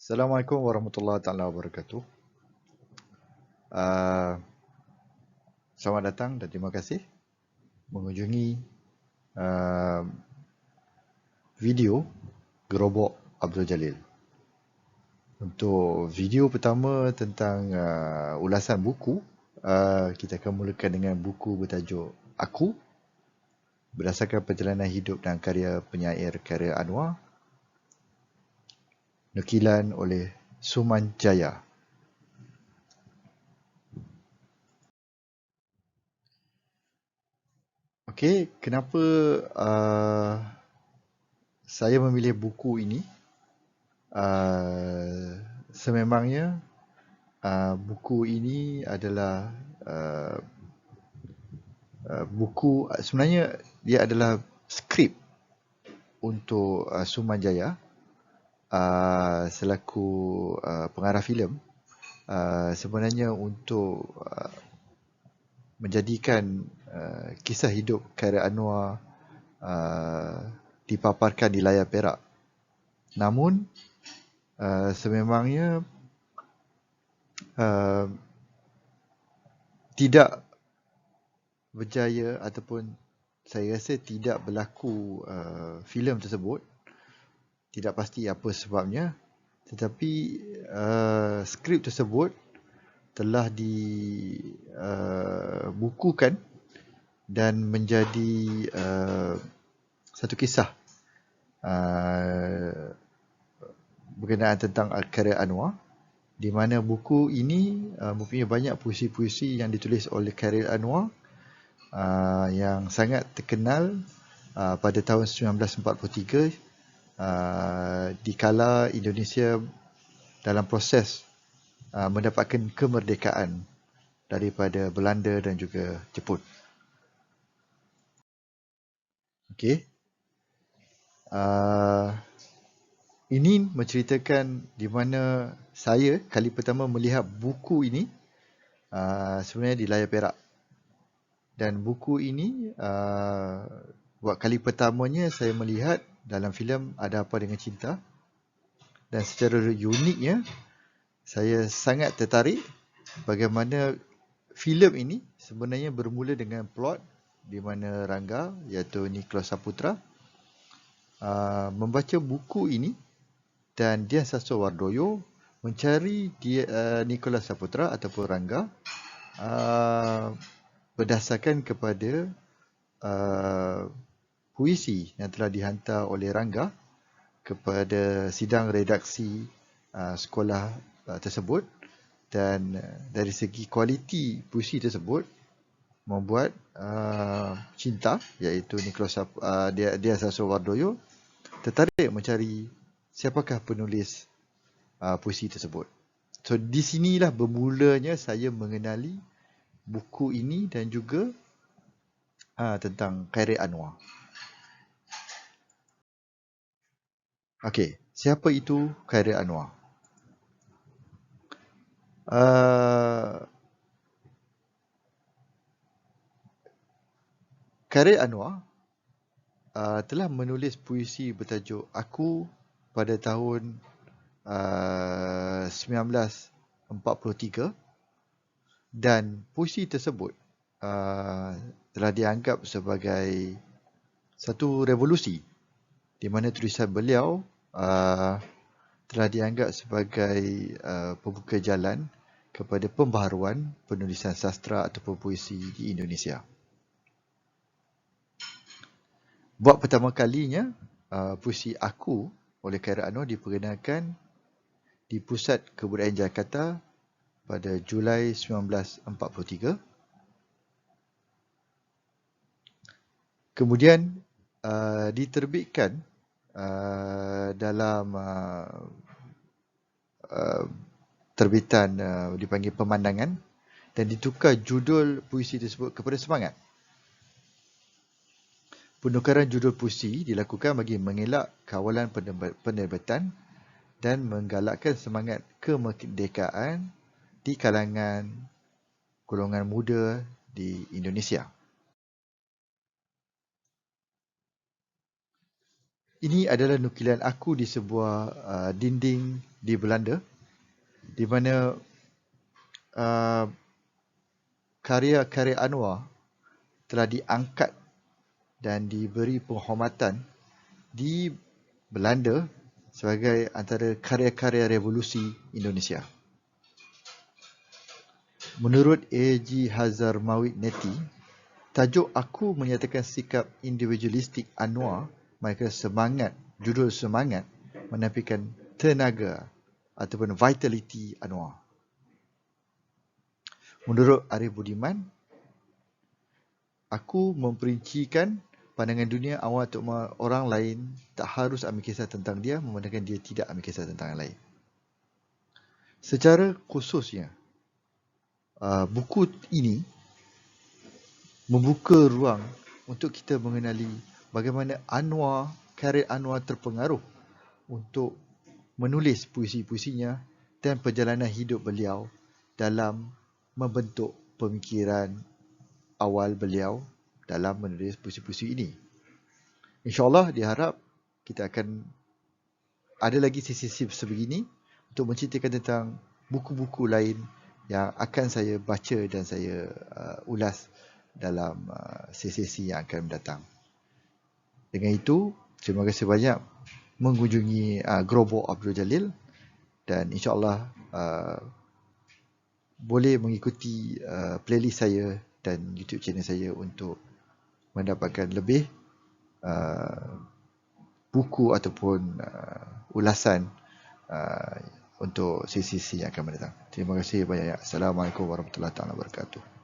Assalamualaikum warahmatullahi taala wabarakatuh. Uh, Selamat datang dan terima kasih mengunjungi uh, video Gerobok Abdul Jalil. Untuk video pertama tentang ulasan buku, kita akan mulakan dengan buku bertajuk Aku, berdasarkan perjalanan hidup dan karya penyair Khairil Anwar, nukilan oleh Sumanjaya. Okey, kenapa saya memilih buku ini? Sememangnya buku ini adalah buku, sebenarnya dia adalah skrip untuk Sumanjaya selaku pengarah filem, sebenarnya untuk menjadikan kisah hidup Khairil Anwar dipaparkan di layar perak. Namun sememangnya tidak berjaya, ataupun saya rasa tidak berlaku filem tersebut. Tidak pasti apa sebabnya, tetapi skrip tersebut telah dibukukan dan menjadi satu kisah berkenaan tentang Khairil Anwar, di mana buku ini mempunyai banyak puisi-puisi yang ditulis oleh Khairil Anwar yang sangat terkenal pada tahun 1943 dikala Indonesia dalam proses mendapatkan kemerdekaan daripada Belanda dan juga Jepun. Okey. Ini menceritakan di mana saya kali pertama melihat buku ini sebenarnya di layar perak. Dan buku ini buat kali pertamanya saya melihat dalam filem Ada Apa Dengan Cinta. Dan secara uniknya, saya sangat tertarik bagaimana filem ini sebenarnya bermula dengan plot di mana Rangga, iaitu Nicholas Saputra, membaca buku ini dan Dian Sastrowardoyo mencari Nicholas Saputra ataupun Rangga berdasarkan kepada puisi yang telah dihantar oleh Rangga kepada sidang redaksi sekolah tersebut. Dan dari segi kualiti puisi tersebut membuat Cinta, iaitu Nicholas Dian Sastrowardoyo, tertarik mencari siapakah penulis puisi tersebut. So di sinilah bermulanya saya mengenali buku ini dan juga tentang Khairil Anwar. Okey, siapa itu Khairil Anwar? Khairil Anwar telah menulis puisi bertajuk Aku pada tahun 1943, dan puisi tersebut telah dianggap sebagai satu revolusi, di mana tulisan beliau telah dianggap sebagai pembuka jalan kepada pembaharuan penulisan sastra ataupun puisi di Indonesia. Buat pertama kalinya, puisi Aku oleh Khairil Anwar diperkenalkan di Pusat Kebudayaan Jakarta pada Julai 1943. Kemudian diterbitkan dalam terbitan dipanggil Pemandangan, dan ditukar judul puisi tersebut kepada Semangat. Penukaran judul puisi dilakukan bagi mengelak kawalan penerbitan dan menggalakkan semangat kemerdekaan di kalangan golongan muda di Indonesia. Ini adalah nukilan aku di sebuah dinding di Belanda, di mana karya-karya Anwar telah diangkat dan diberi penghormatan di Belanda sebagai antara karya-karya revolusi Indonesia. Menurut A.G. Hazarmawi Neti, tajuk aku menyatakan sikap individualistik Anwar, mereka judul semangat menafikan tenaga ataupun vitality Anwar. Menurut Arif Budiman, aku memperincikan pandangan dunia awal untuk orang lain tak harus ambil kisah tentang dia, memandangkan dia tidak ambil kisah tentang yang lain. Secara khususnya, buku ini membuka ruang untuk kita mengenali bagaimana karya Anwar terpengaruh untuk menulis puisi-puisinya dan perjalanan hidup beliau dalam membentuk pemikiran awal beliau dalam menulis puisi-puisi ini. InsyaAllah diharap kita akan ada lagi sesi-sesi sebegini untuk menceritakan tentang buku-buku lain yang akan saya baca dan saya ulas dalam sesi-sesi yang akan mendatang. Dengan itu, terima kasih banyak mengunjungi Grobo Abdul Jalil dan insyaAllah boleh mengikuti playlist saya dan YouTube channel saya untuk mendapatkan lebih buku ataupun ulasan untuk sesi-sesi yang akan mendatang. Terima kasih banyak. Assalamualaikum warahmatullahi wabarakatuh.